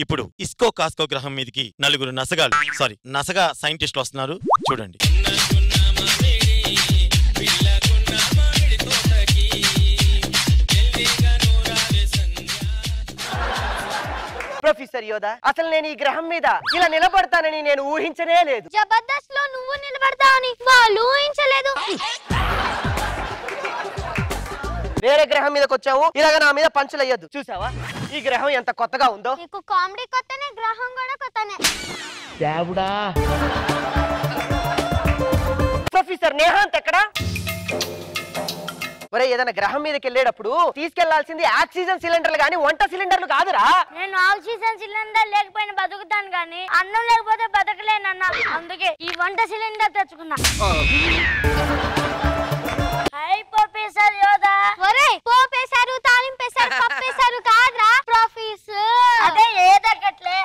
ఇప్పుడు ఇస్కో కాస్కో గ్రహం మీదకి నలుగురు నసగా సైంటిస్టులు వస్తున్నారు చూడండి. ప్రొఫెసర్ యోధా, అసలు నేను ఈ గ్రహం మీద ఇలా నిలబడతానని నేను ఊహించనే లేదు. జబర్దస్త్ లో నువ్వు నిలబడతావని వాళ్ళు ఊహించలేదు. వేరే గ్రహం మీదకి వచ్చావు, ఇలాగ నా మీద పంచులయ్యొద్దు. చూసావా ఈ గ్రహం ఎంత కొత్తగా ఉందో? నీకు కామెడీ కొత్తనే, గ్రహం కూడా కొత్తనే. దేవుడా. ప్రొఫెసర్ నేహాంత్ ఎక్కడా? ఒరే, ఏదైనా గ్రహం మీదకి వెళ్ళేటప్పుడు తీసుకెళ్లాల్సింది ఆక్సిజన్ సిలిండర్లు గానీ వంట సిలిండర్లు కాదురా. నేను ఆక్సిజన్ సిలిండర్ లేకపోయినా బతుకుతాను గానీ అన్నం లేకపోతే బతకలేనన్నా. అందుకే ఈ వంట సిలిండర్ తెచ్చుకున్నా. హై ప్రొఫెసర్ యోధా. ఒరే, పోపేశారు, తాలింపేశారు, పప్పేశారు కాదురా ప్రొఫెసర్. అదే ఏదక్కట్లే.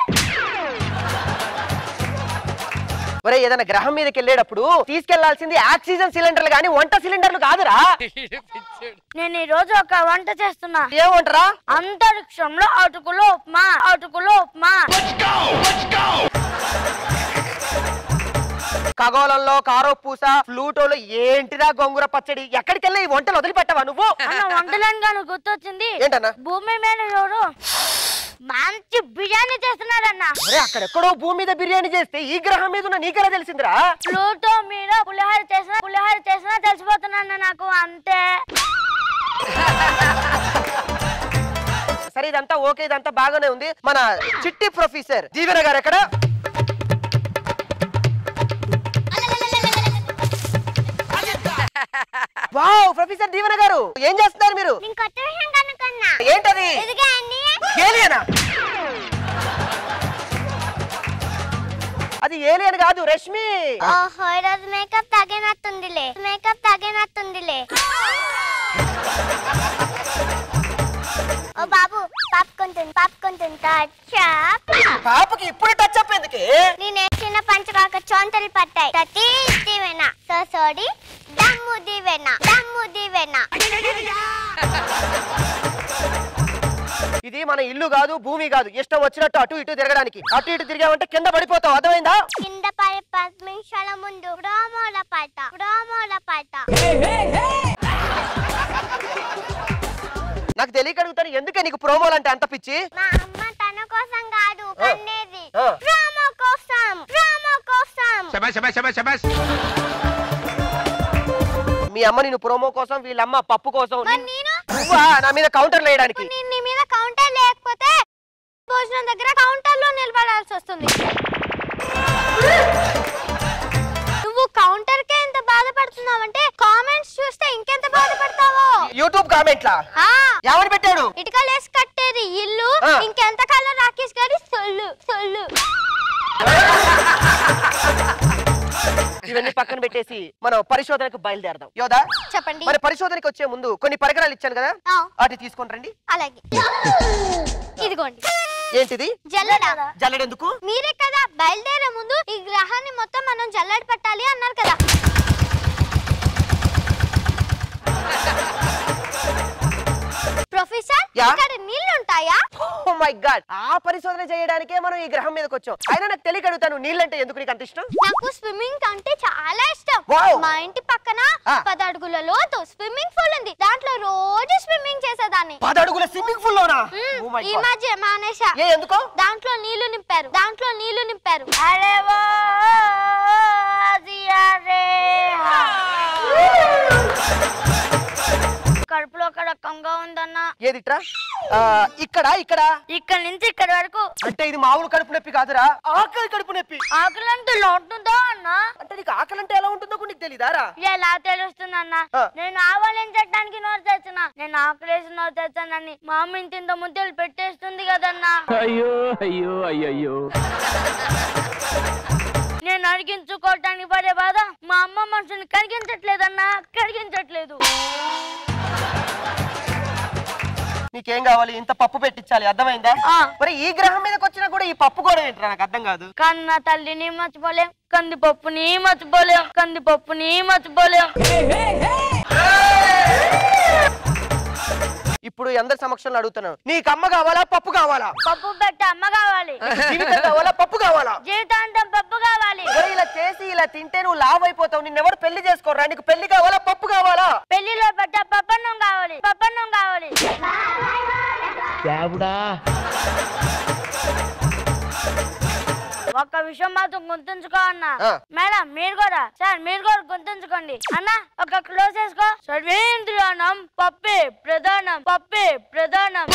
ఒరే, ఏదైనా గ్రహం మీదకి వెళ్ళేటప్పుడు తీసుకెళ్లాల్సింది ఆక్సిజన్ సిలిండర్లు గానీ వంట సిలిండర్లు కాదురా. నేను ఈ రోజు ఒక వంట చేస్తున్నా. ఏమంటారా? అంతరిక్షంలో అటుకులు ఉప్మా. ఖగోళంలో కారో పూస, ఫ్లూటోలో ఏంటిరా గోంగూర పచ్చడి. ఎక్కడికి వెళ్ళి ఈ వంటలు వదిలిపెట్టవా నువ్వు? వంటలను గుర్తొచ్చింది. ఏంటన్నా? భూమి మీద ఎవరు మంచి బిర్యానీ చేస్తున్నారన్న. అక్కడెక్కడో భూమి మీద బిర్యానీ చేస్తే ఈ గ్రహం మీద ఉన్న నీకెలా తెలిసిందిరా? ప్లూటో మీద పులిహోర చేసినా తెలిసిపోతున్నా నాకు, అంతే. సరే, ఇదంతా ఓకే, ఇదంతా బాగానే ఉంది. మన చిట్టి ప్రొఫెసర్ జీవన గారు ఎక్కడ? వావ్, ప్రొఫెసర్ దీవెన గారు ఏం చేస్తున్నారు మీరు? ఏంటది? ఏలియనా? అది ఏలియన్ కాదు, రష్మి. ఓహో, ఈరోజు మేకప్ తగినట్టుందిలే. ఓ బాబు, పాప్కార్న్ తింటా. పాపకి ఇప్పుడు టచ్ అప్ ఎందుకే? నేను చిన్న పంచకాక చోంతలు పట్టాయి. తటి దీవెన సోడి దమ్ము దీవెన. ఇది మన ఇల్లు కాదు, భూమి కాదు. ఇష్టం వచ్చినట్టు అటు ఇటు తిరగడానికి. అటు ఇటు తిరిగామంటే కింద పడిపోతావు, అర్థమైందా? కింద పడి 10 నిమిషాల ముందు ప్రోమోల పాట. నాకు తెలియక అడుగుతాను, ఎందుకే నీకు ప్రోమోలు అంటే అంత పిచ్చి? మా అమ్మ తన కోసం కాదు కన్నేది, ప్రోమో కోసం. మీ అమ్మ నేను ప్రోమో కోసం, వీళ్ళమ్మ పప్పు కోసం. నేను నా మీద కౌంటర్ వేయడానికి. నీ మీద కౌంటర్ లేకపోతే భోజనం దగ్గర కౌంటర్ లో నిలబడాల్సి వస్తుంది. నువ్వు కౌంటర్ కే ఎంత బాధపడుతున్నావంటే కామెంట్స్ చూస్తే ఇంకెంత బాధపడతావో. యూట్యూబ్ కామెంట్లా ఎవరు పెట్టాడు? ఇటుకలేసి కట్టేది ఇల్లు, ఇంకెంత కాలం రాకేష్ గారి సొల్లు. ఇవన్నీ పక్కన పెట్టేసి మనం పరిశోధనకు బయలుదేరదాం. యోధా, చెప్పండి. మరి పరిశోధనకు వచ్చే ముందు కొన్ని పరికరాలు ఇచ్చాను కదా, వాటి తీసుకొని రండి. అలాగే. ఇదిగోండి. ఏంటిది? జల్లెడెందుకు? మీరే కదా బయలుదేరే ముందు ఈ గ్రహాన్ని మొత్తం మనం జల్లెడ పట్టాలి అన్నారు కదా. ప్రొఫెసర్, ఇక్కడ నీళ్లు ఉంటాయా? ఓ మై గాడ్, ఆ పరిశోధన చేయడానికే మనం ఈ గ్రహం మీదకి వచ్చాం. అయినా నాకు తెలియక అడుగుతాను, నీళ్ళంటే ఎందుకు నీకు అంత ఇష్టం? నాకు స్విమ్మింగ్ అంటే చాలా ఇష్టం. మా ఇంటి పక్కన 10 అడుగుల లోతు స్విమ్మింగ్ పూల్ ఉంది. దాంట్లో రోజు స్విమ్మింగ్ చేసేదాన్ని. 10 అడుగుల స్విమ్మింగ్ పూల్ లోనా? ఈ మధ్య మానేశా. ఎందుకో? దాంట్లో నీళ్లు నింపారు. కడుపులో కడకంగా ఉందన్నా. ఏదిట్రా? ఇక్కడ నుంచి ఇక్కడ వరకు. అంటే ఇది మామూలు కడుపు నొప్పి కాదురా, ఆకలి కడుపు నొప్పి. ఆకలి అంటే ఎలా ఉంటుందో అన్నా? అంటే నీకు ఆకలి అంటే ఎలా ఉంటుందో నీకు తెలీదారా? ఎలా తెలుస్తుందన్నా? నేను ఆవలించడానికి నోరు తెచ్చిన, నేను ఆకలేసి నోరు తెచ్చానని మా అమ్మ ఇంత ముద్దలు పెట్టేస్తుంది కదన్నా. అయ్యో నేను అడిగించుకోవటానికి పడే బాధ మా అమ్మ మనుషుని కరిగించట్లేదన్నా, కరిగించట్లేదు. నీకేం కావాలి? ఇంత పప్పు పెట్టించాలి, అర్థమైందా? మరి ఈ గ్రహం మీదకి వచ్చినా కూడా ఈ పప్పు కూడా ఏంట్రా, నాకు అర్థం కాదు. కన్నా తల్లిని మర్చిపోలేం, కందిపప్పుని మర్చిపోలేం. ఇప్పుడు అందరి సమక్షంలో అడుగుతున్నాను, నీకు అమ్మ కావాలా పప్పు కావాలా? పప్పు పెట్ట అమ్మ కావాలి. జీవితం కావాలా పప్పు కావాలా? జీవితాంతం పప్పు కావాలి. ఇలా చేసి ఇలా తింటే నువ్వు లావ్ అయిపోతావు, నిన్నెవరు పెళ్లి చేసుకోరా? నీకు పెళ్లి కావాలా పప్పు కావాలా? పెళ్లిలో పెట్ట పప్పన్నం కావాలి. పప్పన్నం కావాలి. ఒక్క విషయం మాత్రం గుర్తుంచుకో అన్న. మేడం మీరు కూడా, సార్ మీరు కూడా గుర్తుంచుకోండి అన్న. ఒక క్లోజ్ చేసుకో. సర్వేంద్రియానం పప్పే ప్రధానం, పప్పే ప్రధానం.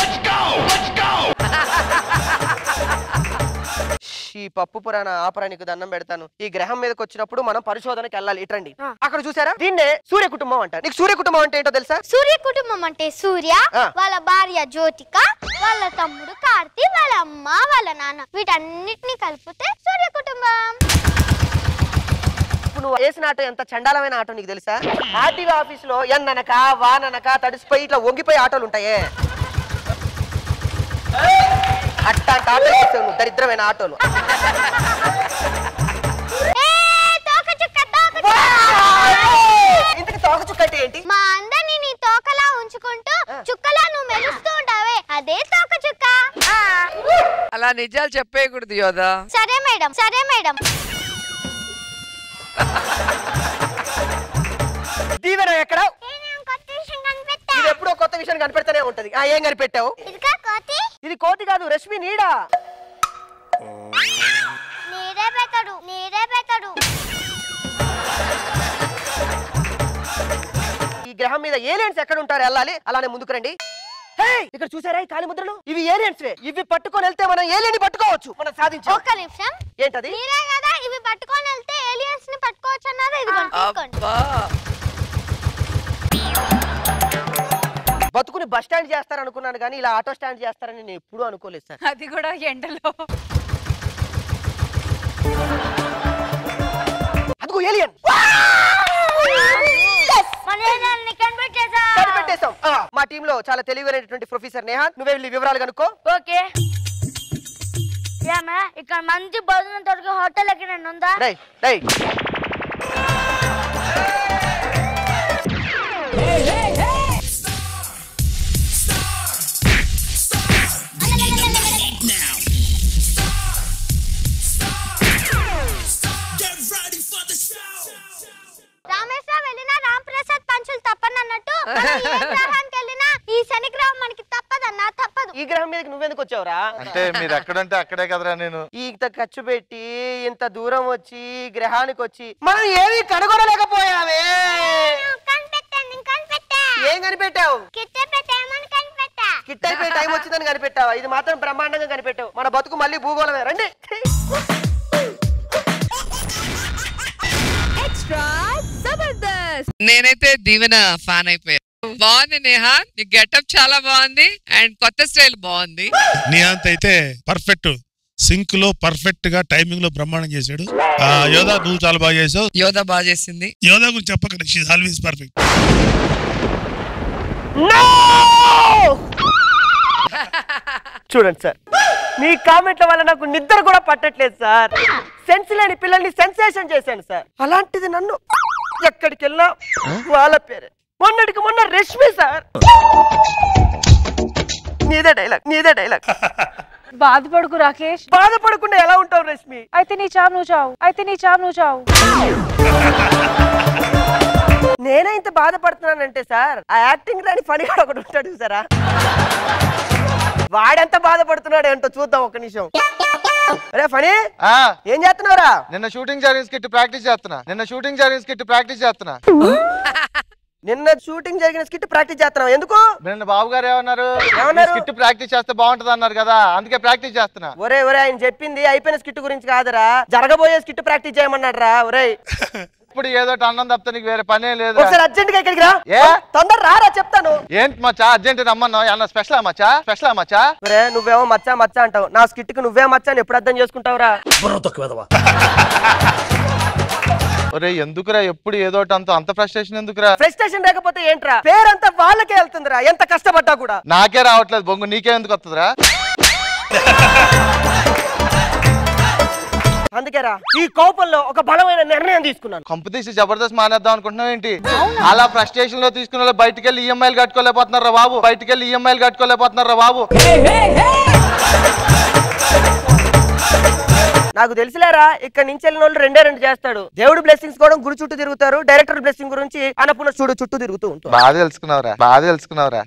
ఈ పప్పు పురాణ ఆపరానికి దండం పెడతాను. ఈ గ్రహం మీదకి వచ్చినప్పుడు మనం పరిశోధనకి వెళ్ళాలి. ఇట్రండి. అక్కడ చూసారా, దీన్నే సూర్య కుటుంబం అంటారు. నీకు సూర్య కుటుంబం అంటే ఏంటో తెలుసా? సూర్య కుటుంబం అంటే సూర్య, వాళ్ళ భార్య జ్యోతిక, వాళ్ళ తమ్ముడు కార్తీ, వాళ్ళ అమ్మ, వాళ్ళ నాన్న, వీటన్నిటిని కలిపితే సూర్య కుటుంబం. ఇప్పుడు నువ్వు వేసిన ఆటో ఎంత చండాలమైన ఆటో నీకు తెలుసా? ఆర్టీవీ ఆఫీస్ లో ఎన్ననక వాననక తడిసిపోయి ఇట్లా వంగిపోయి ఆటోలు ఉంటాయే, అట్టాంటి ఆటోలు వేసావు నువ్వు, దరిద్రమైన ఆటోలు. ఇంతకు తోక చుక్క అంటే ఏంటి? మా అందరినీ నీ తోకలా ఉంచుకుంటూ చుక్కలా నువ్వు మెరుస్తూ ఉంటావే, అదే తోక చుక్క. అలా నిజాలు చెప్పేయకూడదు యోధా. సరే మేడం, సరే మేడం. దీవెన ఎక్కడ? ఇది ఎప్పుడో కొత్త విషయం కనిపెడతానే ఉంటది. ఏం కనిపెట్టావు? ఇది కోతి కాదు, రష్మి నీడా. నీరే పెట్టడు, నీరే పెట్టడు. ఈ గ్రహం మీద ఏలియన్స్ ఎక్కడ ఉంటారు? వెళ్ళాలి. అలానే ముందుకు రండి. ఇక్కడ చూసారా ఈ కాలి ముద్రలు? ఇవి ఏలియన్స్. ఇవి పట్టుకొని వెళ్తే మనం ఏలియన్ పట్టుకోవచ్చు. మనం సాధించాం. ఒక్క నిమిషం. ఏంటది? మీరే కదా ఇవి పట్టుకొని వెళ్తే ఏలియన్స్ ని పట్టుకోవచ్చు అన్నారు. ఇదిగోండి. బతుకుని బస్ స్టాండ్ చేస్తారనుకున్నాను కానీ ఇలా ఆటో స్టాండ్ చేస్తారని నేను ఎప్పుడూ అనుకోలేదు సార్. అది కూడా ఎండలో. అదిగో ఏలియన్. కనిపెట్టేశాం. మా టీమ్ లో చాలా తెలివైనటువంటి ప్రొఫెసర్ నేహా, నువ్వే వెళ్ళి వివరాలు కనుక్కో. ఓకే. ఇక్కడ మంచి భోజనం దొరికే హోటల్ ఎక్కడ ఉందా? రామేశ్వరం వెళ్ళినా రాంప్రసాద్ పంచులు తప్పనన్నట్టు గ్రహానికి వెళ్ళినా ఈ శని గ్రహం మనకి తప్పదన్నా, తప్పదు. ఈ గ్రహం మీదకి నువ్వెందుకు వచ్చావురా? అంటే మీరు ఎక్కడంటే అక్కడే కదరా. నేను ఇంత ఖర్చు పెట్టి ఇంత దూరం వచ్చి గ్రహానికి వచ్చి మనం ఏమీ కనుగొనలేకపోయామే. ఏం కనిపెట్టావు? కిట్ అయిపోయి టైం వచ్చిందని కనిపెట్టావా? ఇది మాత్రం బ్రహ్మాండంగా కనిపెట్టావు. మన బతుకు మళ్ళీ భూగోళమే. రండి. నేనైతే దీవెన ఫ్యాన్ అయిపోయా. బాగుంది నేహా, నీ గెటప్ చాలా బాగుంది అండ్ కొత్త స్టైల్ బాగుంది. నియాంత్ అయితే పర్ఫెక్ట్ సింక్ లో పర్ఫెక్ట్ గా టైమింగ్ లో బ్రహ్మాండం చేశాడు. యోధా నువ్వు చాలా బాగా చేసావు. యోధా బాగా చేసింది. యోధా గురించి చెప్పకండి, షీ ఇస్ ఆల్వేస్ పర్ఫెక్ట్. చూడండి సార్, మీ కామెంట్ల వల్ల నాకు నిద్ర కూడా పట్టట్లేదు సార్. సెన్స్ లేని పిల్లల్ని సెన్సేషన్ చేశాను సార్. అలాంటిది నన్ను ఎక్కడికి వెళ్ళినా వాళ్ళ పేరే. మొన్నటికి మొన్న రష్మి సార్. నీదే డైలాగ్. బాధపడుకు రాకేష్. బాధపడకుండా ఎలా ఉంటావు రష్మి? అయితే నీ చావు నువ్వు చావు. నేనే ఇంత బాధపడుతున్నానంటే సార్, ఆ యాక్టింగ్ రాని పని కూడా ఒకటి ఉంటాడు చూసారా, వాడెంత బాధపడుతున్నాడు ఏంటో చూద్దాం ఒక్క నిమిషం. అరే ఫనీ, ఏం చేస్తున్నావురా? నిన్న షూటింగ్ జరిగిన స్కిట్ ప్రాక్టీస్ చేస్తున్నా. నిన్న షూటింగ్ జరిగిన స్కిట్ ప్రాక్టీస్ చేస్తున్నావు ఎందుకు? నిన్న బాబు గారు ఏమన్నారు? స్కిట్ ప్రాక్టీస్ చేస్తే బాగుంటది అన్నారు కదా, అందుకే ప్రాక్టీస్ చేస్తున్నా. ఒరే ఆయన చెప్పింది అయిపోయిన స్కిట్ గురించి కాదురా, జరగబోయే స్కిట్ ప్రాక్టీస్ చేయమన్నాడు రా. ఒరే ఇప్పుడు ఏదో అన్నం తప్ప నీకు వేరే పనే లేదు. ఒకసారి అర్జెంట్ గా ఇక్కడికి రా. తొందర రారా చెప్తాను. ఏంటి మచ్చా అర్జెంట్ రమ్మన్నావు? ఏమన్నా స్పెషల్ మచ్చా? ఒరే నువ్వేమో మచ్చా అంటావు, నా స్కిట్ కి నువ్వే మచ్చా అని ఎప్పుడు అర్థం చేసుకుంటావురా? ఒరే ఎందుకురా ఎప్పుడు ఏదో అంత ఫ్రస్ట్రేషన్ ఎందుకురా? ఫ్రస్ట్రేషన్ లేకపోతే ఏంట్రా, పేరంతా వాళ్ళకే వెళ్తుందిరా ఎంత కష్టపడ్డా కూడా. నాకే రావట్లేదు బొంగు, నీకే ఎందుకు వస్తుందిరా? అందుకేరా ఈ కోపంలో ఒక బలమైన నిర్ణయం తీసుకున్నాను. కంపెనీస్ జబర్దస్త్ మానేద్దాం అనుకుంటున్నావు ఏంటి? అలా ఫ్రస్ట్రేషన్ లో తీసుకున్న బయటికి వెళ్ళి ఈఎంఐలు కట్టుకోలేకపోతున్నారా బాబు? బయటికి వెళ్ళి ఈఎంఐలు కట్టుకోలేకపోతున్నారా బాబు? నాకు తెలిసిలేరా ఇక్కడ నుంచి వెళ్ళిన వాళ్ళు రెండు చేస్తాడు. దేవుడు బ్లెస్సింగ్స్ కూడా గుడి చుట్టూ తిరుగుతారు, డైరెక్టర్ బ్లెస్సింగ్ గురించి అన్నపూర్ణ చుట్టూ తిరుగుతూ ఉంటారు. బాగా తెలుసుకున్నావురా.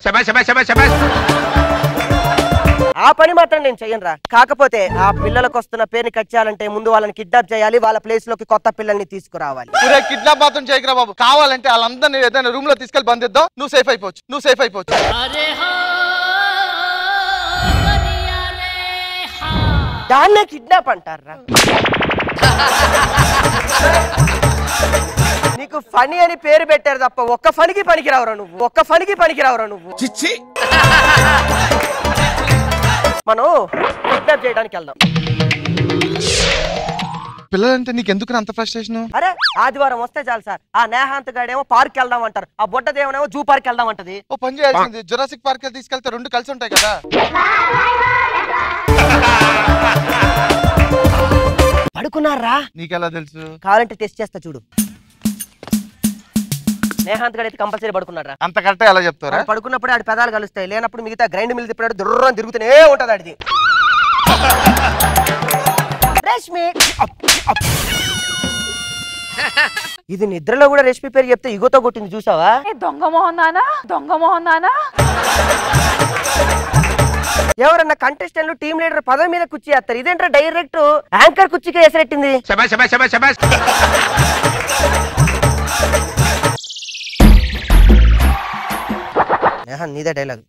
ఆ పని మాత్రం నేను చెయ్యనురా. కాకపోతే ఆ పిల్లలకు వస్తున్న పేరుని కట్ చేయాలంటే ముందు వాళ్ళని కిడ్నాప్ చేయాలి, వాళ్ళ ప్లేస్ లోకి కొత్త పిల్లల్ని తీసుకురావాలి. కిడ్నాప్ మాత్రం చేయకరా బాబు. కావాలంటే వాళ్ళందరినీ ఏదైనా రూమ్ లో తీసుకెళ్లి బంధిద్దాం. నువ్వు సేఫ్ అయిపోవచ్చు. దాన్నే కిడ్నాప్ అంటారా? నీకు ఫనీ అని పేరు పెట్టారు తప్ప ఒక్క ఫనికి పనికిరావురా నువ్వు. చిచ్చి మనం కిడ్నాప్ చేయడానికి వెళ్దాం. పిల్లలంటే నీకెందుకు అంత ఫ్రస్ట్రేషన్? అరే ఆదివారం వస్తే చాలు సార్. ఆ నేహాంత్ గాడేమో పార్క్ వెళ్దాం అంటారు, ఆ బొడ్డదేమో జూ పార్క్ వెళ్దాం అంటది. ఓ పని చేయాల్సింది, జురాసిక్ పార్క్ తీసుకెళ్తే రెండు కలిసి ఉంటాయి కదా. పడుకున్నారా? నీకెలా తెలుసు? కావాలంటే టెస్ట్ చేస్తా చూడు. నేహాంత్ గడ అయితే కంపల్సరీ పడుకున్నారా? అంత కరెక్ట్ ఎలా చెప్తారా? పడుకున్నప్పుడే ఆడి పెదాలు కలుస్తాయి, లేనప్పుడు మిగతా గ్రైండ్ మిల్ తిప్పాడు దుర్రం తిరుగుతూనే ఉంటది ఆడిది. రేష్మి ఇది నిద్రలో కూడా రేష్మి పేరు చెప్తే ఇగోతో కొట్టింది చూసావా? దొంగ మోహన్ నానా ఎవరన్నా కంటెస్టెంట్లు టీమ్ లీడర్ పదవి మీద కుర్చీ వేస్తారు, ఇదేంట్రా డైరెక్ట్ యాంకర్ కుర్చీకి వేసరెట్టింది. నీదే డైలాగ్.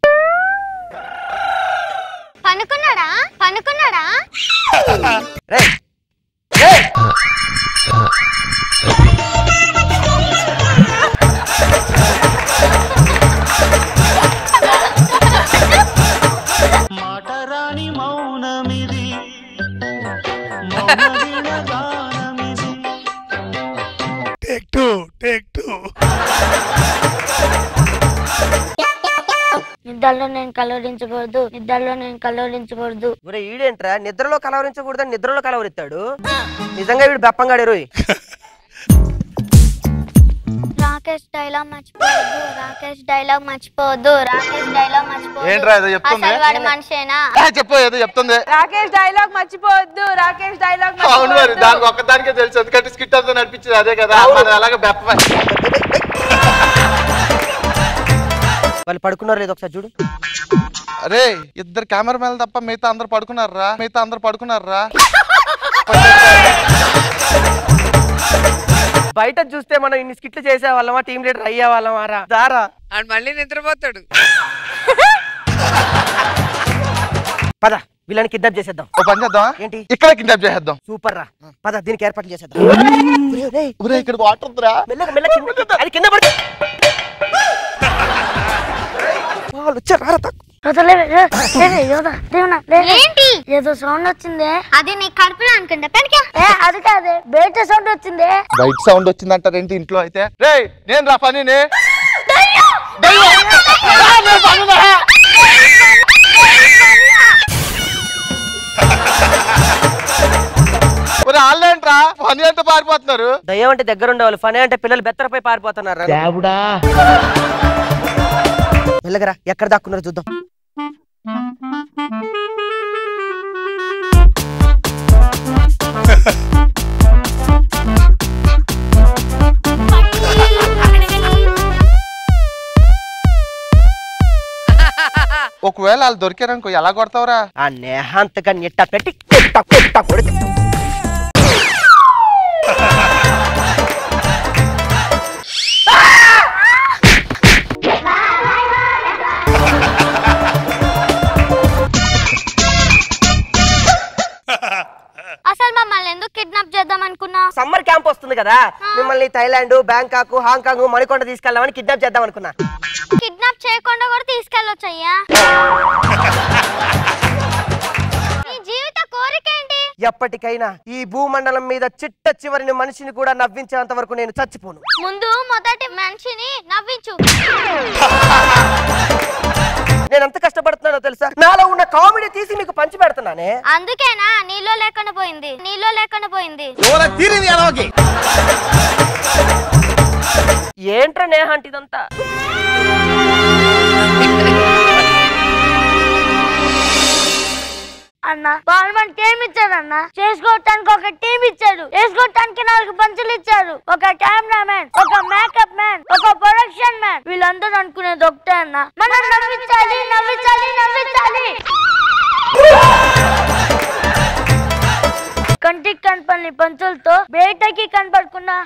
పనుకున్నాడా? మాటరాని మౌనమిది టేక్ టూ. నిద్రలో నేను కలవరించకూడదు. ఈడేంట్రా నిద్రలో కలవరించకూడదు, నిద్రలో కలవరిస్తాడు. నిజంగా వీడు బెప్పంగాడు రోయ్. రాకేష్ డైలాగ్ మర్చిపోవద్దు. ఏంట్రా ఏదో చెప్తుంది? మనిషేనా? చెప్పు, ఏదో చెప్తుంది. రాకేష్ డైలాగ్ మర్చిపోవద్దు. అవును మరి, దానికి ఒక్కదానికే తెలుసు, ఎందుకంటే స్కిట్ అంతా నడిపించేది అదే కదా. అలాగే బెప్ప. వాళ్ళు పడుకున్నారు లేదు ఒకసారి చూడు. అరే ఇద్దరు కెమెరామెన్ తప్ప మిగతా అందరు పడుకున్నారా? బయట చూస్తే మనం ఇన్ని స్కిట్లు చేసే వాళ్ళమా, టీమ్ లీడర్ అయ్యే వాళ్ళమా రా దారా. మళ్ళీ నిద్రపోతాడు. పద వీళ్ళని కిడ్నాప్ చేసేద్దాం. ఓ పని చేద్దాం. ఏంటి? ఇక్కడ కిడ్నాప్ చేసేద్దాం. సూపర్ రా, పద దీనికి ఏర్పాట్లు చేసేద్దాం. ఇక్కడ వాటర్ ఉందిరా. అది కింద పడి వాళ్ళు వచ్చారు. ఏంటి? ఏదో సౌండ్ వచ్చింది. అది నీ కడుపులో అనుకుంటా. అది కాదే, బయట సౌండ్ వచ్చింది. బయట సౌండ్ వచ్చిందంటారేంటి ఇంట్లో అయితే? రే నేను రా పనిని. వాళ్ళేంట్రా పని అంటే పారిపోతున్నారు? దయ్యం అంటే దగ్గర ఉండేవాళ్ళు, ఫనీ అంటే పిల్లలు బెత్తరపై పారిపోతున్నారు. మెల్లగరా, ఎక్కడ దాక్కున్నారో చూద్దాం. ఒకవేళ వాళ్ళు దొరికారనుకో ఎలా కొడతావురా? ఆ నేహాంతగా నెట్ట పెట్టి కొడితే అసలు మమ్మల్ని ఎందుకు కిడ్నాప్ చేద్దాం అనుకున్నా? సమ్మర్ క్యాంప్ వస్తుంది కదా, మిమ్మల్ని థైలాండ్, బ్యాంకాక్, హాంకాంగ్, మణికొండ తీసుకెళ్దామని కిడ్నాప్ చేద్దాం అనుకున్నా. కిడ్నాప్ చేయకుండా కూడా తీసుకెళ్ళొచ్చయ్యా. నీ జీవిత కోరిక ఏంటి? ఎప్పటికైనా ఈ భూమండలం మీద చిట్ట చివరిని మనిషిని కూడా నవ్వించేంత వరకు నేను చచ్చిపోను. ముందు మొదటి మనిషిని నవ్వించు. నేను ఎంత కష్టపడుతున్నానో తెలుసా? నాలో ఉన్న కామెడీ తీసి మీకు పంచి పెడుతున్నానే. అందుకేనా నీలో లేకుండా పోయింది, నీలో లేకుండా పోయింది. ఏంట్రా నేహ అంటే ఇదంతా? అన్న గవర్నమెంట్ టీం ఇచ్చాడు అన్న, చేసుకోవటానికి ఒక టీం ఇచ్చాడు, వేసుకోవటానికి 4 పంచులు ఇచ్చారు, ఒక కెమెరా మ్యాన్, ఒక మేకప్ మ్యాన్, ఒక ప్రొడక్షన్ మ్యాన్. వీళ్ళందరూ అనుకునేది ఒకటే అన్న, మనం నవ్వించాలి నవ్వించాలి నవ్వించాలి. కంటికి కనపడని పంచులతో బయటకి కనపడకుండా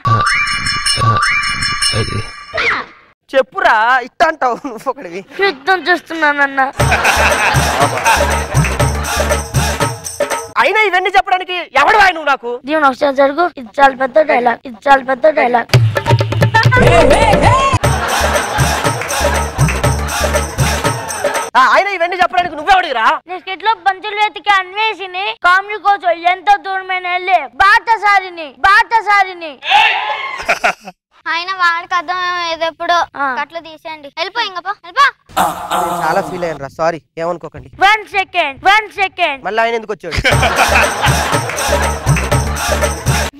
చెప్పురా ఇట్ట అంటావు నువ్వు ఒకటివి. యుద్ధం చేస్తున్నానన్న. అయినా ఇవన్నీ చెప్పడానికి ఎవడు ఆయన నువ్వు నాకు? దీవెన ఒకసారి జరుగు, ఇది చాలా పెద్ద డైలాగ్, ఇది చాలా పెద్ద డైలాగ్. ఆయన ఇవన్నీ చెప్పడానికి నువ్వెవడిరా? నీ స్కిట్ లో పంచులు వెతికి అన్వేషిని కామెడీ కోసం ఎంతో దూరమైన వెళ్ళి బాటసారిని ఆయన వాడికి అర్థం ఏదెప్పుడు అట్లా తీసేయండి. వెళ్ళిపో ఇంకా వెళ్ళిపో. చాలా ఫీల్ అయ్యాను రా, సారీ ఏమనుకోకండి. 1 సెకండ్ మళ్ళీ ఆయన ఎందుకు వచ్చాడు?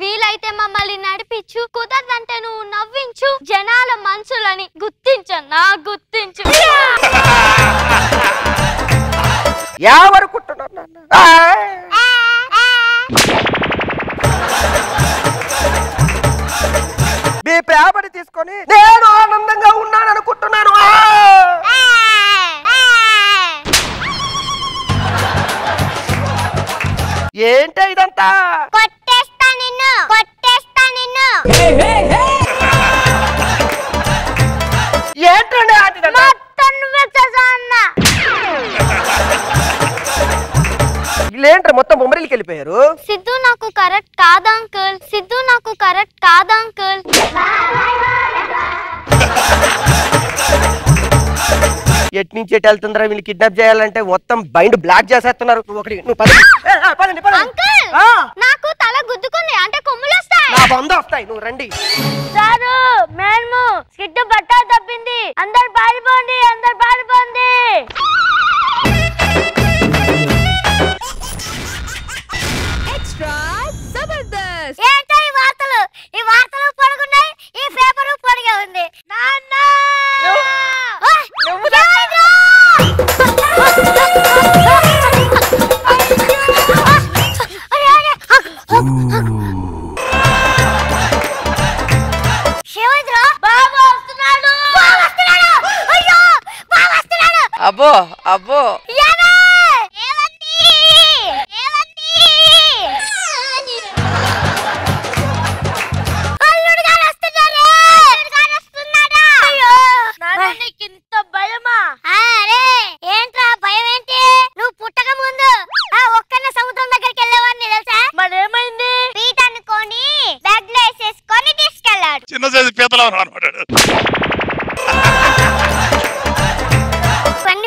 వీలైతే మమ్మల్ని నడిపించు, కుదరదంటే నువ్వు నవ్వించు, జనాల మనసులని గుర్తించన్నా గుర్తించు. ఎవరుకుంటున్నాను మీ పేపర్ తీసుకొని నేను ఆనందంగా ఉన్నాను అనుకుంటున్నాను. ఏంటే ఇదంతా? కొట్టేస్తా నిన్ను. ఏంటండి వీళ్ళేంటారు మొత్తం బొమ్మరిల్కి వెళ్ళిపోయారు? సిద్ధు నాకు కరెక్ట్ కాదా అంకుల్, సిద్ధు నాకు కరెక్ట్ కాదా అంకుల్. ఎటు నుంచి ఎటు వెళ్తుందరా? వీళ్ళు కిడ్నాప్ చేయాలంటే మొత్తం మైండ్ బ్లాక్ చేసేస్తున్నారు. నాకు తల గుద్దుకుంది అంటే కొమ్ములు వస్తాయి, నా బంధ వస్తాయి. నువ్వు రండి సారు. మేము స్కిట్ బట్ట తప్పింది, అందరు పారిపోండి. ఏంటో ఈ వార్తలు పొడుగున్నాయి, ఈ పేపర్ పొడిగా ఉంది. అబ్బో అబ్బో ఇంత భయమా? ఏంట్రా భయం ఏంటి? నువ్వు పుట్టక ముందు ఒక్కన్న సముద్రం దగ్గరికి వెళ్ళేవాడిని తెలుసా? మరేమైంది? పీట అనుకొని బ్యాగ్ లో వేసేసుకొని తీసుకెళ్ళాడు. చిన్న సైజు పీతలా అనమాట.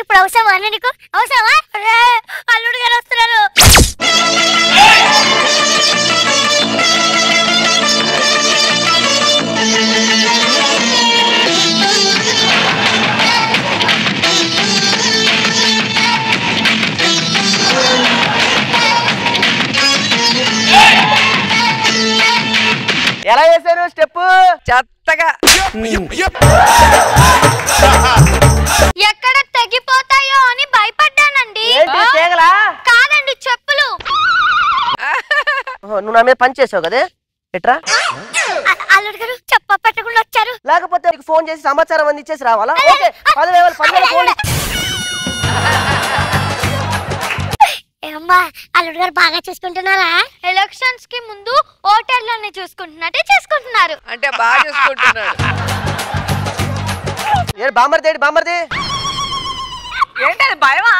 ఇప్పుడు అవసరమా నీకు? అవసరమా? అల్లుడు గారు వస్తున్నారు. ఎలా చేశారు స్టెప్? చెత్తగా. ఎక్కడ తెగిపోతాయో అని భయపడ్డానండి. కాదండి చెప్పులు. నువ్వు నా మీద పని చేసావు కదే. ఎట్రా అల్లుడు గారు చెప్ప పెట్టకుండా వచ్చారు. లేకపోతే ఫోన్ చేసి సమాచారం అందించేసి రావాలా? Okay 10,000 phone. ఏమ్మా అల్లుడు గారు బాగా చూసుకుంటున్నారా? ఎలక్షన్స్ కి ముందు ఓటర్లని చూసుకుంటున్నట్టే చూసుకుంటున్నారు. అంటే బాగా చూసుకుంటున్నాడు. బామర్ది ఏంటది భయమా?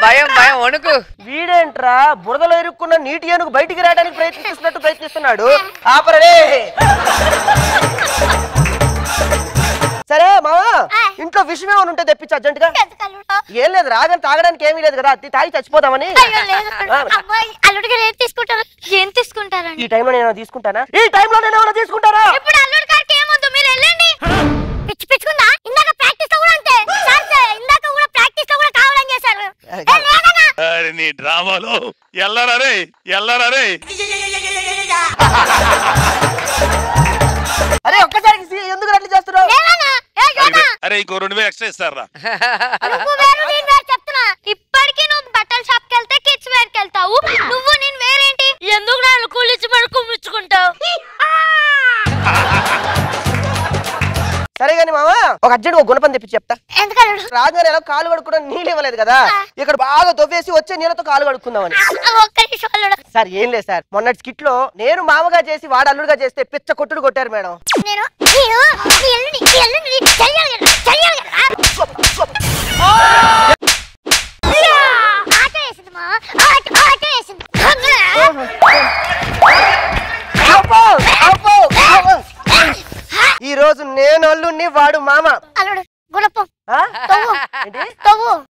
భయం వణుకు. వీడేంట్రా బురదలో ఇరుక్కున్న నీటి ఏనుగు బయటికి రావడానికి ప్రయత్నిస్తున్నాడు. ఆపరే. సరే మావా, ఇంట్లో విషయం ఏమైనా ఉంటే తెప్పించు అర్జెంట్ గా. ఏం లేదు, రాగని తాగడానికి ఏమీ లేదు కదా, తాగి చచ్చిపోదామని. అల్లుడు గారు ఏం తీసుకుంటారు? ఈ టైంలో నేను తీసుకుంటానా? ఈ టైంలో నేను ఏమైనా తీసుకుంటారా? ఇప్పుడు అల్లుడు గారికి ఏమొద్దు, మీరు వెళ్ళండి. పిచ్చి పిచ్చుకుందా? ఇందాక ప్రాక్టీస్ కూడా అంతే. ఇందాక కూడా ప్రాక్టీస్ రామాలు ఎల్లరా రే ఎల్లరా రే. అరే ఒక్కసారి ఎందుకు అట్లా చేస్తున్నావు? అరే ఇంకో 2000 ఎక్స్ట్రా ఇస్తారా? చెప్తున్నా ఇప్పటికీ నువ్వు బట్టల షాప్ కి వెళ్తే కిడ్స్ వేర్ కి వెళ్తావు, నువ్వు నేను వేరేంటి? ఎందుకు నన్ను కూలిచ్చి పడుకోమిచ్చుకుంటావు? సరే గాని మామ ఒక అర్జెంట్ ఒక గుణపం తెప్పి చెప్తా. ఎందుకంటే రాజుగారు ఎలా కాలు కడుక్కోవడం నీళ్ళు ఇవ్వలేదు కదా, ఇక్కడ బాగా తొవ్వేసి వచ్చే నీళ్ళతో కాలు కడుక్కుందామని. సార్ ఏం లేదు సార్, మొన్నటి స్కిట్ లో నేను మామగా చేసి వాడు అల్లుడుగా చేస్తే పిచ్చ కొట్టుడు కొట్టారు మేడం. ఈ రోజు నేను అల్లుడిని వాడు మామ. అల్లుడు గుణపం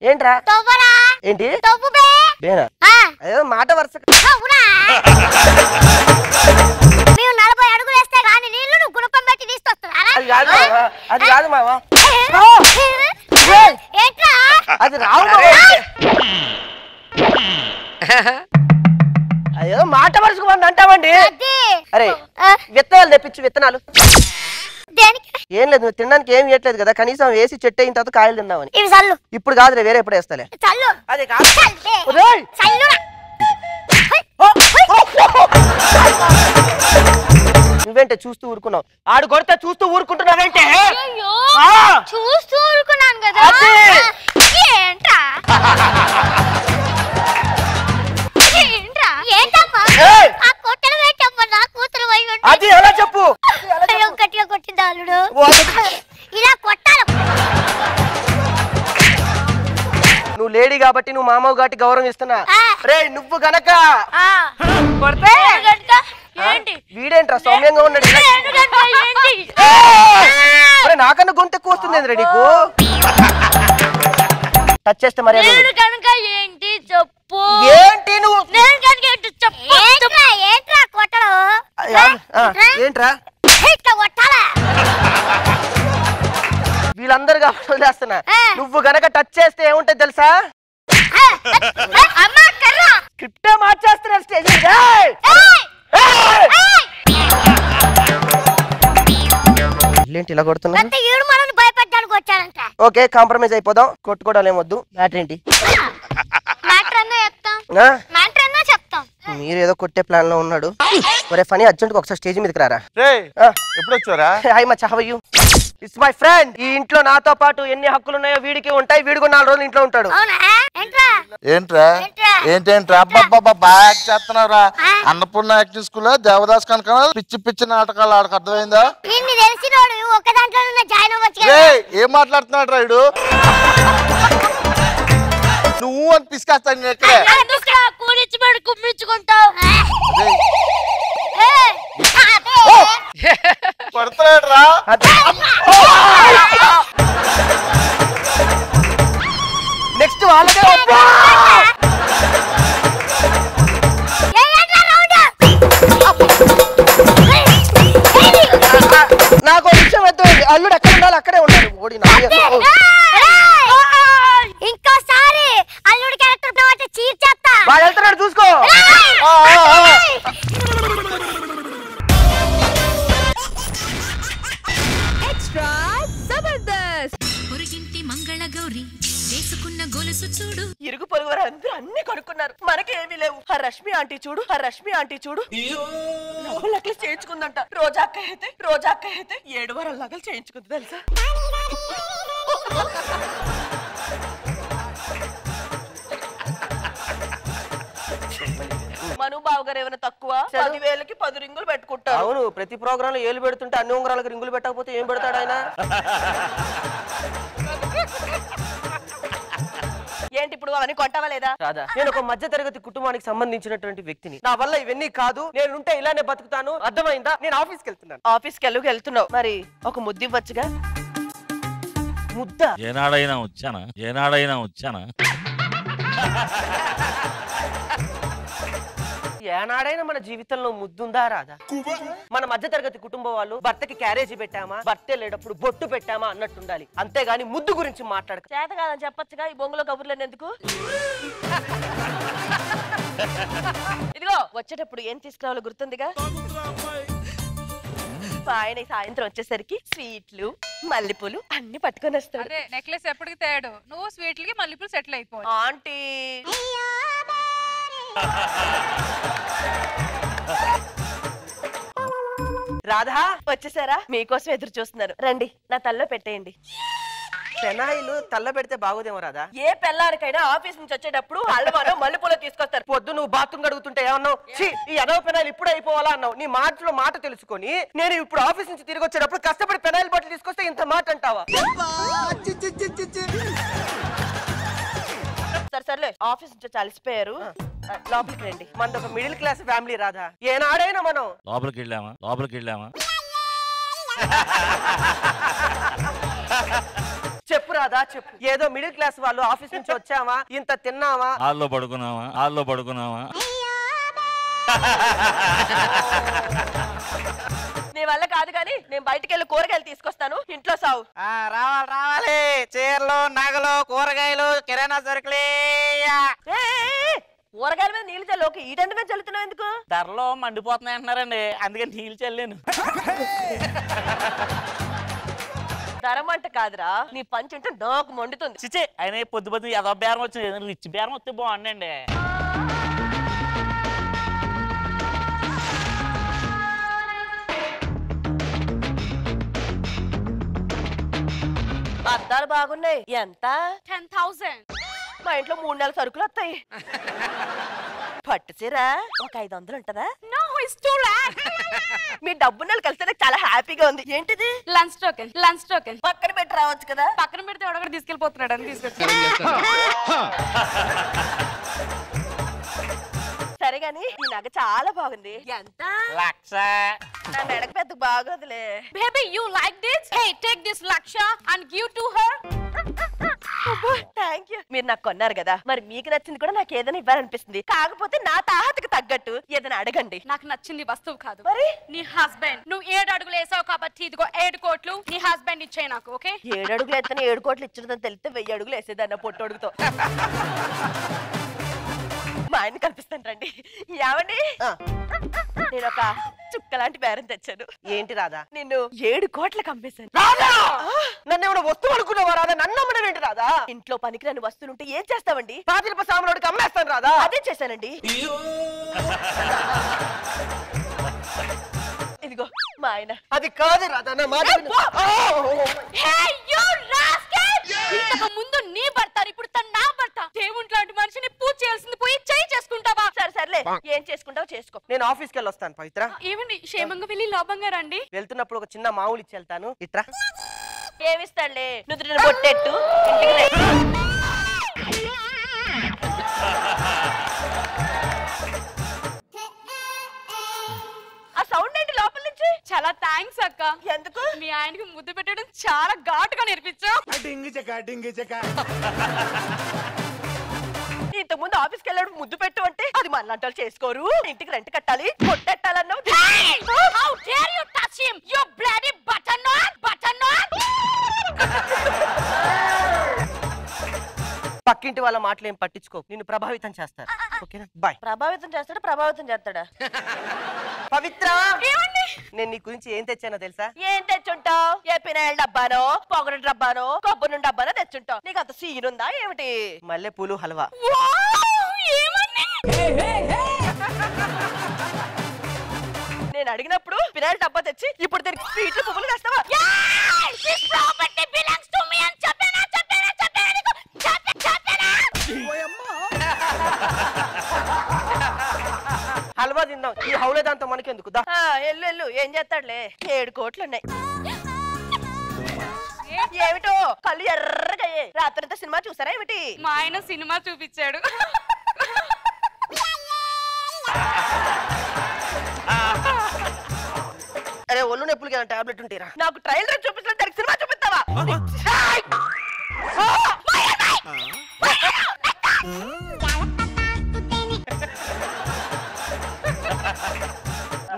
ఏంట్రా ఏంటి అదే మాట వరుస. మేము 40 అడుగులు వేస్తే కానీ నీళ్లు నువ్వు గుణపం పెట్టి తీసుకొస్తున్నా? అది కాదు మామ, ఏంట్రా అది రావు. అయ్యో మాట వరుసకు మంది అంటామండి. అరే విత్తనాలు తెప్పించు. విత్తనాలు ఏం లేదు, నువ్వు తినడానికి ఏం ఇవ్వట్లేదు కదా, కనీసం వేసి చెట్టు అయిన తర్వాత కాయలు తిందామని. ఇప్పుడు కాదులే, వేరే ఎప్పుడు వేస్తాలే. అదే కాదు నువ్వేంటే చూస్తూ ఊరుకున్నావు? ఆడు కొడితే చూస్తూ ఊరుకుంటున్నావేంటే? చూస్తూ ఊరుకున్నాను కదా. ఏంట్రా అది ఎలా చెప్పు? గట్టిగా కొట్టింది అల్లుడు, ఇలా కొట్టాలి. నువ్వు లేడీ కాబట్టి నువ్వు మామవు కాబట్టి గౌరవం ఇస్తున్నా. రే నువ్వు గనక వీడేంట్రా సౌమ్యంగా ఉన్నాడు, నాకన్నా గొంతు ఎక్కువ వస్తుంది నీకు. టచ్ చేస్తే మరి ఏంటి చెప్పు? ఏంటి నువ్వు ఏంట్రా కొట్టడం? ఏంట్రా వీళ్ళందరూ కాబట్టి వదిలేస్తున్నా. నువ్వు గనక టచ్ చేస్తే ఏముంటది తెలుసా? స్క్రిప్టే మార్చేస్తున్నా స్టేజ్. ఏంటి ఇలా కొడుతున్నా? భయపెట్టడానికి వచ్చాడంట. ఓకే కాంప్రమైజ్ అయిపోదాం, కొట్టుకోవడం ఏమొద్దు. మ్యాటర్ ఏంటి? చెప్తాం. మీరు ఏదో కొట్టే ప్లాన్ లో ఉన్నాడు. ఒరే ఫనీ అర్జెంట్ గా ఒకసారి స్టేజ్ మీదకి రారా. ఎప్పుడు వచ్చారా? హాయ్ మచ్, how are you? It's my friend. ఈ ఇంట్లో నాతో పాటు ఎన్ని హక్కులు ఉన్నాయో వీడికి ఉంటాయి. వీడికి 4 రోజులు ఇంట్లో ఉంటాడు. ఏంటేంట్రా అబ్బాబ్బా బాగా చేస్తున్నారా? అన్నపూర్ణ యాక్టింగ్ స్కూల్ దేవదాస్ కనుక పిచ్చి పిచ్చి నాటకాలు ఆడకు అర్థమైందా? ఏం మాట్లాడుతున్నాడు రాయుడు? నువ్వు అని పిసికేస్తాను ఎక్కడే కుమ్మించుకుంటావు. పడుతున్నాడు రా. నెక్స్ట్ వాళ్ళకే నాకు విషయం ఎత్తుంది. అల్లుడు ఎక్కడ ఉండాలి అక్కడే ఉన్నాడు. ఇంకోసారి అల్లుడి క్యారెక్టర్ చీర్చేస్తా. వాడు వెళ్తున్నాడు చూసుకో. ఇరుగు పొరుగు వారు అందరూ అన్ని కొనుక్కున్నారు, మనకేమీ లేవు. ఆ రష్మి ఆంటీ చూడు, ఆ రష్మి ఆంటీ చూడు, నగలు చేయించుకుందంట. రోజా అక్క అయితే 7 వారాల నగలు చేయించుకుంది తెలుసా? మను బావ గారు ఏమైనా తక్కువ 10,000కి 10 రింగులు పెట్టుకుంటారు. అవును, ప్రతి ప్రోగ్రామ్ లో ఏళ్ళు పెడుతుంటే అన్ని ఉంగరాలకు రింగులు పెట్టకపోతే ఏం పెడతాడు ఆయన? ఏంటి ఇప్పుడు అవన్నీ కొంటావా లేదా? రాదా, నేను ఒక మధ్య తరగతి కుటుంబానికి సంబంధించినటువంటి వ్యక్తిని. నా వల్ల ఇవన్నీ కాదు. నేనుంటే ఇలానే బతుకుతాను, అర్థమైందా? నేను ఆఫీస్కి వెళ్తున్నాను. ఆఫీస్కి వెళ్తున్నావు మరి ఒక ముద్దు ఇవ్వచ్చుగా? ముద్ద ఏనాడైనా వచ్చానా? ఏనాడైనా మన జీవితంలో ముద్దుందా రాదా? మన మధ్య తరగతి కుటుంబం వాళ్ళు భర్తకి క్యారేజీ పెట్టామా, భర్త వెళ్ళేటప్పుడు బొట్టు పెట్టామా అన్నట్టుండాలి, అంతేగాని ముద్దు గురించి మాట్లాడక. చేత కాదని చెప్పొచ్చుగా ఈ బొంగులో కబుర్లేని ఎందుకు? ఇదిగో వచ్చేటప్పుడు ఏం తీసుకురావాలో గుర్తుందిగా? ఆయన సాయంత్రం వచ్చేసరికి స్వీట్లు మల్లెపూలు అన్ని పట్టుకొని వస్తాడు. అదే నెక్లెస్ ఎప్పటికి తేడు, నువ్వు స్వీట్లకి మల్లెపూలు సెటిల్ అయిపో. ఆంటీ రాధా వచ్చేసారా? మీకోసం ఎదురు చూస్తున్నారు, రండి నా తల్లో పెట్టేయండి. పెనాయిలు తల్ల పెడితే బాగోదేమో రాదా? ఏ పెళ్ళానికైనా ఆఫీస్ నుంచి వచ్చేటప్పుడు హల్వాలో మల్లెపూలు తీసుకొస్తారు. పొద్దు నువ్వు బాత్రూమ్ కడుగుతుంటే ఏమన్నావు? ఈ అదవ పెనాయిలు ఇప్పుడు అయిపోవాలా అన్నావు. నీ మాటలో మాట తెలుసుకొని నేను ఇప్పుడు ఆఫీస్ నుంచి తిరిగి వచ్చేటప్పుడు కష్టపడి పెనాయిల్ బాటిల్ తీసుకొస్తే ఇంత మాట అంటావా? సరే సర్లే, ఆఫీస్ నుంచి అలసిపోయారు, లోపలికి రండి. మనది ఒక మిడిల్ క్లాస్ ఫ్యామిలీ రాధా. ఏనాడైనా మనం లోపలికి వెళ్ళామా చెప్పు రాదా చెప్పు. ఏదో మిడిల్ క్లాస్ వాళ్ళు ఆఫీస్ నుంచి వచ్చామా, ఇంత తిన్నావా, హాల్లో పడుకున్నావా నీ వల్ల కాదు కానీ నేను బయటికి వెళ్ళి కూరగాయలు తీసుకొస్తాను, ఇంట్లో సావు. రావాలి చీరలు నగలు కూరగాయలు కిరాణా సరుకులే. కూరగాయల మీద నీళ్ళు చల్లు, ఈటంత మీద చల్లుతున్నావు ఎందుకు? ధరలో మండిపోతున్నాయి అంటున్నారండి, అందుకని నీళ్ళు చల్లాను. ధరం అంటే కాదురా, నీ పంచి ఉంటే నాకు మండుతుంది. చిచ్చే ఆయన పొద్దు ఏదో బేరం వచ్చింది, రిచ్ బేరం వస్తే బాగుండండి. అద్దాలు బాగున్నాయి, ఎంత? 10,000. మా ఇంట్లో 3 నెలల సరుకులు వస్తాయి. పట్టు చీర ఒక 500 ఉంటదా? No, it's too late. మీ డబ్బు నెలలు కలిస్తే నాకు చాలా హ్యాపీగా ఉంది. ఏంటిది? Lunch token. పక్కన పెట్టి రావచ్చు కదా. పక్కన పెడితే ఎవడొకటి తీసుకెళ్ళిపోతున్నాడు అని తీసుకొచ్చి. సరే గాని ఈ నగ చాలా బాగుంది, ఎంత? 1,00,000. నా మెడకు పెద్ద బాగోదులే. Baby, you like this? Hey, take this Laksha and give to her. Thank you. మీరు నాకు కొన్నారు కదా, మరి మీకు నచ్చింది కూడా నాకు ఏదైనా ఇవ్వాలనిపిస్తుంది. కాకపోతే నా తాహతకు తగ్గట్టు ఏదైనా అడగండి. నాకు నచ్చింది వస్తువు కాదు, మరి నీ హస్బెండ్. నువ్వు 7 అడుగులు వేసావు కాబట్టి ఇదిగో 7 కోట్లు నీ హస్బెండ్ ఇచ్చే నాకు. ఓకే? 7 అడుగులు ఎత్తని 7 కోట్లు ఇచ్చినదని తెలిస్తే 1000 అడుగులు వేసేదాన్ని పొట్టు అడుగుతో. మా ఆయన కల్పిస్తాను రండి. ఏమండి, నేను ఒక చుక్కలాంటి బేరం తెచ్చాను. ఏంటి రాదా? నిన్ను 7 కోట్లకు అమ్మేశాను. నన్ను ఏమైనా వస్తువు అనుకున్నావా రాదా? నన్ను అమ్మడం ఏంటి రాదా? ఇంట్లో పనికిరాని వస్తువులుంటే ఏం చేస్తావండి? పాతిల్ప సాములోడికి అమ్మేస్తాను రాదా? అదే చేశానండి. ఇదిగో మా ఆయన. అది కాదు రాదా, నా మాట విను. Hey, you rascal! ఇంతకు ముందు నీ భర్త, ఇప్పుడు తన నా భర్త. దేవుంట్ లాంటి మనిషిని పూజ చేయాల్సింది పోయి చేయి చేసుకుంటావా? సర్లే, ఏం చేసుకుంటావు చేసుకో. నేను ఆఫీస్కి వెళ్ళి వస్తాను పవిత్ర. ఏమండి, క్షేమంగా వెళ్ళి లాభంగా రండి. వెళ్తున్నప్పుడు ఒక చిన్న మామూలు ఇచ్చి వెళ్తాను. ఇట్రా. ఏమిస్తాడులే, నుదుటిని బొట్టెట్టు. ఆ సౌండ్ ఏంటి లోపల నుంచి? చాలా థ్యాంక్స్ అక్క. ఎందుకు? మీ ఆయనకి ముద్దు పెట్టడం చాలా ఘాటుగా నేర్పించావు. ఇంతకుముందు ఆఫీస్కి వెళ్ళాడు ముద్దు పెట్టు అంటే అది మనలాంటి చేసుకోరు. ఇంటికి రెంట్ కట్టాలి, కొట్టెట్టాలన్నావు. How dare you touch him, you bloody butternut! పక్కింటి వాళ్ళ మాటలు ఏం పట్టించుకో, నిన్ను ప్రభావితం చేస్తారు. ఓకేనా? బాయ్. ప్రభావితం చేస్తాడా? పవిత్ర, నేను నీ గురించి ఏం తెచ్చానో తెలుసా? ఏం తెచ్చుంటావు? ఏ పినాయిల్ డబ్బానో, పొగరు డబ్బానో, కొబ్బరి నుండి డబ్బానో తెచ్చుంటావు. నీకు అంత సీన్ ఉందా ఏమిటి? మల్లె పూలు హల్వా. నేను అడిగినప్పుడు పినాయిల్ డబ్బా తెచ్చి ఇప్పుడు దీనికి స్వీట్లు పువ్వులు వేస్తావా? హల్వా తిందాం. ఈ హౌలే దాంతో మనకెందుకు? ఎల్లు ఏం చేస్తాడులే. 7 కోట్లు ఉన్నాయి. ఏమిటో కళ్ళు ఎర్రగా రాత్రంతా సినిమా చూసారా ఏమిటి? మా ఆయన సినిమా చూపించాడు. అరే ఒళ్ళు నొప్పులకి ఏమైనా టాబ్లెట్ ఉంటేరా? నాకు ట్రైలర్ చూపించిన దానికి సినిమా చూపిస్తావా?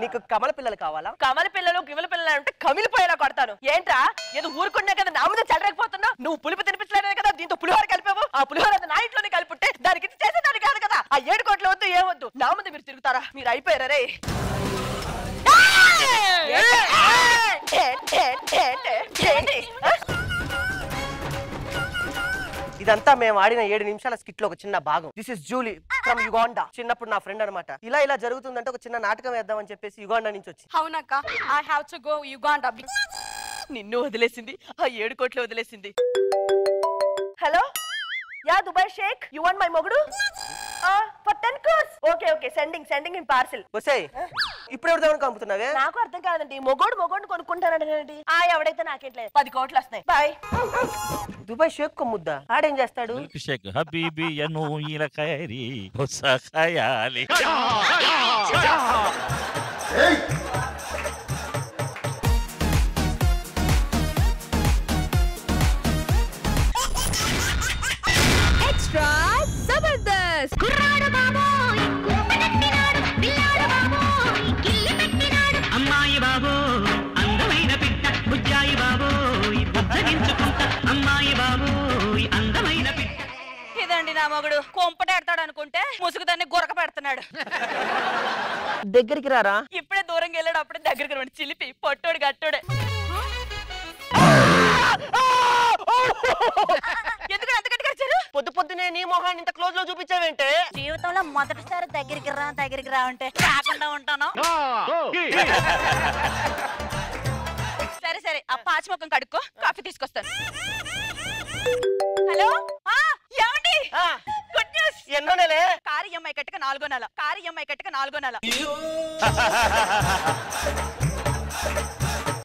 నీకు కమల పిల్లలు కావాలా? కమల పిల్లలు గిమల పిల్లలు అంటే కమిలిపోయేలా కొడతాను. ఏంట్రా ఏదో ఊరుకున్నా కదా నా ముందు చెలరేకపోతున్నా? నువ్వు పులుపు తినిపించలేదే కదా, దీంతో పులిహోర కలిపావు. ఆ పులిహోర నా ఇంట్లోనే కలిపుంటే దానికి చేసేదాన్ని కాదు కదా. ఆ 7 కోట్లు వద్దు ఏమొద్దు, నా ముందు మీరు తిరుగుతారా? మీరు అయిపోయారా రే? ఇదంతా మేము ఆడిన 7 నిమిషాల స్కిట్ లో ఒక చిన్న భాగం. This is Julie from Uganda. చిన్నప్పుడు నా ఫ్రెండ్ అనమాట. ఇలా జరుగుతుందంటే ఒక చిన్న నాటకం వేద్దామని చెప్పేసి యుగాండా నుంచి వచ్చి. అవునక్క, I have to go Uganda. నిన్ను వదిలేసింది, ఆ 7 కోట్లు వదిలేసింది. Hello, yeah Dubai sheikh, you want my మొగుడు for 10 crores? Okay sending in parcel. వసేయ్, ఇప్పుడు ఎవరి దగ్గర పంపుతున్నావే? నాకు అర్థం కాదండి. మొగోడు కొనుక్కుంటానండి. ఎవడైతే నాకేట్లేదు, 10 కోట్లు వస్తాయి. బాయ్. దుబాయ్ షేక్ కు ముద్ద ఆడేం చేస్తాడు? షేక్ హబీబీ యను ఇల ఖైరీ హుసా ఖయాలి. ఎక్స్ట్రా జబర్దస్త్. కుర్రాడు బాబోయ్ కుంపటెట్టినాడు, పిల్లాడు బాబోయ్ కిల్లి పెట్టినాడు. అమ్మాయి బాబోయ్ అందమైన పిట్ట, బుజ్జాయి బాబోయ్ బుజ్జగించుకుంటా. అమ్మాయి బాబోయ్ అందమైన పిట్ట. ఇదండి నా మొగుడు. కొంపటెడతాడు అనుకుంటే ముసుగుదాన్ని గురక పెడుతున్నాడు. దగ్గరికి రారా. ఇప్పుడే దూరంగా వెళ్ళాడు, అప్పుడే దగ్గరికి రండి. చిలిపి పొట్టోడు గట్టోడే. ఎందుకు అంత గట్టిగా అరిచారు? పొద్దునే నీ మొహాన్ని ఇంత క్లోజ్ లో చూపించావేంటే? జీవితంలో మొదటిసారి దగ్గరికి రా అంటే రాకుండా ఉంటాను. సరే ఆ పాచి ముఖం కడుక్కో, కాఫీ తీసుకొస్తాను. హలో, ఏమండి? Good news. ఎన్నో నెలే? కారు EMI కట్టక 4వ నెల.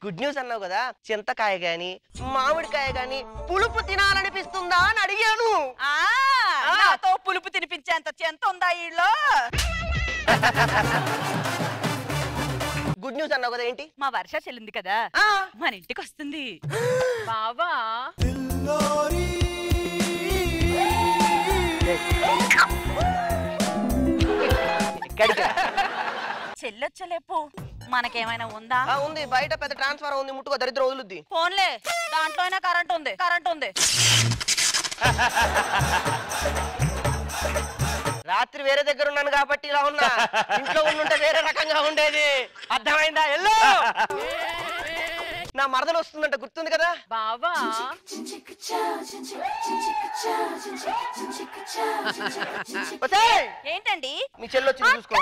గుడ్ న్యూస్ అన్నావు కదా, చింతకాయ గాని మామిడికాయ గాని పులుపు తినాలనిపిస్తుందా అని అడిగాను. నాతో పులుపు తినిపించేంత చెంత ఉందా ఈళ్ళో? గుడ్ న్యూస్ అన్నావు కదా, ఏంటి? మా వర్ష చెల్లింది కదా, మన ఇంటికి వస్తుంది. బావా చెల్లొచ్చలేపు, మనకేమైనా ఉందా? ఉంది, బయట పెద్ద ట్రాన్స్ఫార్ ఉంది, ముట్టుకో దరిద్రం వదులుద్ది. ఫోన్లే, దాంట్లో అయినా కరెంట్ ఉంది. రాత్రి వేరే దగ్గర ఉన్నాను కాబట్టి ఇలా ఉన్నా, ఇంట్లో ఉండుంటే వేరే రకంగా ఉండేది. అర్థమైందా? ఎల్లో నా మరదలు వస్తుందంట, గుర్తుంది కదా బావా? ఏంటండి? మీ చెల్లి వచ్చింది, చూసుకో.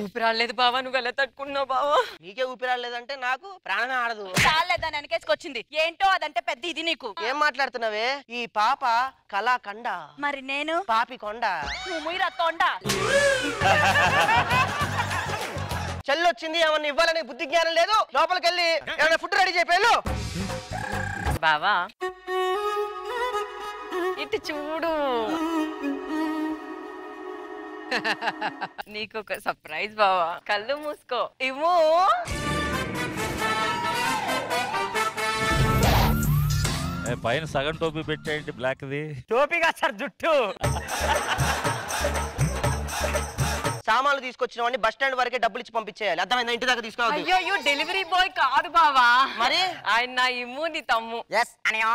ఊపిరాడలేదు బావా, నువ్వు ఎలా తట్టుకున్నావు బావా? నీకే ఊపిరాడలేదంటే నాకు ప్రాణమే ఆడదు. చాలేదని వెనకేసుకొచ్చింది. ఏంటో అదంటే పెద్ద ఇది నీకు. ఏం మాట్లాడుతున్నావే? ఈ పాప కళాకండ, మరి నేను పాపి కొండ. నువ్వు తొండ. చెల్లి వచ్చింది, ఏమన్నా ఇవ్వాలని బుద్ధి జ్ఞానం లేదు. లోపలికి వెళ్ళి ఏమైనా ఫుడ్ రెడీ చేయలేదు. బావా ఇటు చూడు, నీకు ఒక సర్ప్రైజ్ బావా. కళ్ళు మూసుకో, ఇవ్వు. పైన సగం టోపీ పెట్టేయండి, బ్లాక్ ది. టోపీగా సార్, జుట్టు. సామాన్లు తీసుకొచ్చిన బస్ స్టాండ్ వరకే డబ్బులు ఇచ్చి పంపించేయాలి. అర్థమైందా? ఇంటి దాకా తీసుకోవాలి. అయ్యో, డెలివరీ బాయ్ కాదు బావా. మరి ఆయన నా ఇమ్ము, నీ తమ్ము. ఎస్ అనియో.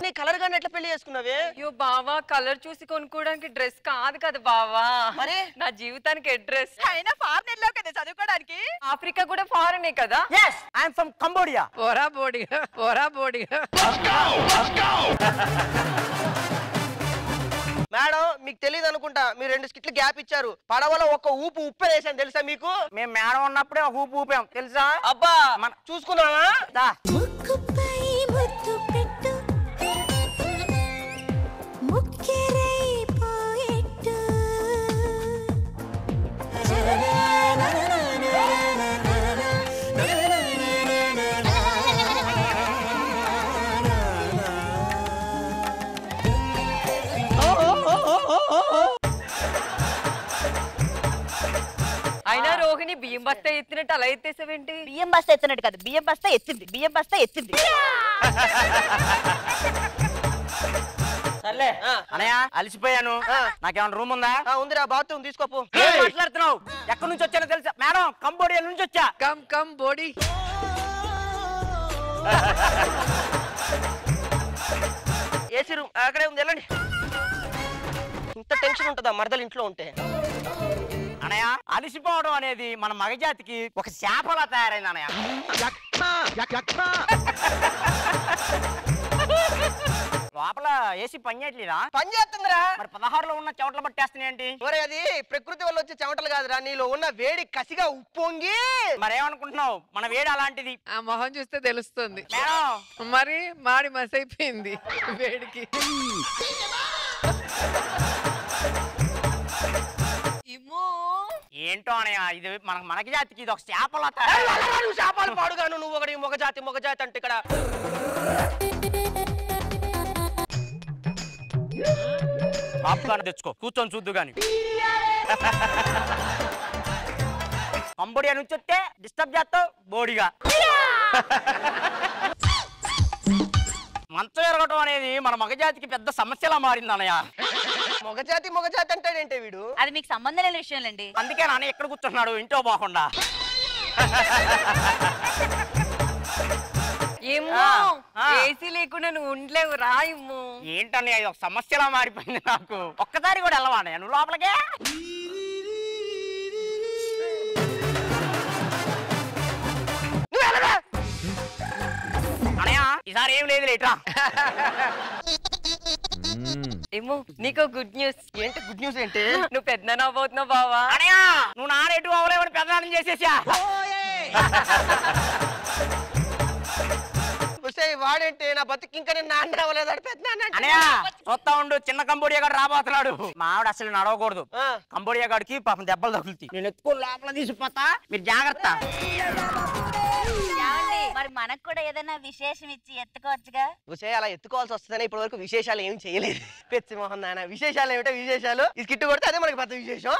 నీ కలర్ గాని ఎట్లా పెళ్లి చేసుకున్నావే? అయ్యో బావా, కలర్ చూసి కొనుక్కోవడానికి డ్రెస్ కాదు కదా బావా, మరి నా జీవితానికి అడ్రస్. అయినా ఫారెన్ వెళ్ళావు కదా చదువుకోవడానికి. ఆఫ్రికా కూడా ఫారెనే కదా. yes I am from Cambodia. Vora బోడిగా. Madam, మీకు తెలియదు అనుకుంటా, మీరు 2 స్కిట్లు గ్యాప్ ఇచ్చారు. పడవలో ఒక ఊపు ఉప్పేసాను, తెలుసా మీకు? మేము మేడం ఉన్నప్పుడే ఒక ఊపు ఊపాం, తెలుసా? అబ్బా, మనం చూసుకున్నావా? అయినా రోహిణి బియ్యం బస్తా ఎత్తినట్టు అలా ఎత్తేసావేంటి? బియ్యం బస్తా ఎత్తినట్టు కాదు, బియ్యం బస్తా ఎత్తింది, బియ్యం బస్తా ఎత్తింది. సర్లే అనయ్య అలసిపోయాను, నాకేమైనా రూమ్ ఉందా? ఉందిరా, బాత్రూమ్ తీసుకోపో. ఏం మాట్లాడుతున్నావు? ఎక్కడి నుంచి వచ్చానో తెలుసా మేడం? కంబోడియా నుంచి వచ్చా. Come body. ఏసీ రూమ్ అక్కడే ఉంది, వెళ్ళండి. ఇంత టెన్షన్ ఉంటుందా మరదలు ఇంట్లో ఉంటే? అనయ్య అలసిపోవడం అనేది మన మగజాతికి ఒక శాపలా తయారైంది అనయ్య. లోపల ఏసీ పని చేయట్లేదా? పని చేస్తుందిరా. మరి 16లో ఉన్న చెమటలు పట్టేస్తున్నాయి ఏంటి? ఒరే అది ప్రకృతి వల్ల వచ్చే చెమటలు కాదురా, నీలో ఉన్న వేడి కసిగా ఉప్పొంగి. మరేమనుకుంటున్నావు, మన వేడి అలాంటిది. ఆ మొహం చూస్తే తెలుస్తుంది. మేడం మరి మాడి మసైపోయింది వేడికి. ఏంటో అనయ్య ఇది మనకి జాతికి ఇది ఒక శాపలా. నువ్వు శాపాలు పాడుగాను, నువ్వు ఒకటి మొగజాతి అంటే ఇక్కడ. పాప్కార్న్ తెచ్చుకో, కూర్చొని చూద్దు గాని. కంబోడియా నుంచి వస్తే డిస్టర్బ్ చేస్తావు బోడిగా. మంచం ఎరగటం అనేది మన మగజాతికి పెద్ద సమస్యలా మారింది అన్నయ్య. మొగజాతి అంటాడంటే వీడు. అది మీకు సంబంధం లేని విషయంలేండి. అందుకే నాన్న ఎక్కడ కూర్చున్నాడు ఇంట్లో పోకుండా. ఏమో ఏసీ లేకుండా నువ్వు ఉండలేవు రా. ఏమో ఏంటన్నయ్య ఇది ఒక సమస్యలా మారిపోయింది నాకు. ఒక్కసారి కూడా వెళ్ళవా అన్నయ్య నువ్వు లోపలికే? అన్నయ్య ఈసారి ఏం లేదు లేట్రా. ఏమో నీకో గుడ్ న్యూస్. ఏంటి గుడ్ న్యూస్? ఏంటి? నువ్వు పెద్ద నవ్వుతున్నావు బావా. అన్నయ్య నువ్వు నానేటు అవలేవని పెద్దనాన్ని చేసేసా. వాడేంటి నా బతుకి ఇంకా నేను నాన్న అవ్వలేదాడు పెద్ద. అన్నయ్య చూస్తా ఉండు, చిన్న కంబోడియా గారు రాబోతున్నాడు. మా ఆవిడ అసలు నడవకూడదు. కంబోడియా గాడికి పాపం దెబ్బలు తగులుతాయి. నేను ఎత్తుకో లోపల తీసిపోతా, మీరు జాగ్రత్త. మరి మనకు కూడా ఏదైనా విశేషం ఇచ్చి ఎత్తుకోవచ్చుగా. అలా ఎత్తుకోవాల్సి వస్తుందని ఇప్పటి వరకు విశేషాలు ఏమి చేయలేదు. పెచ్చి మోహన్ నాయన విశేషాలు ఏమిటో విశేషాలు. ఈ స్కిట్ కొడితే అదే మనకి పెద్ద విశేషం.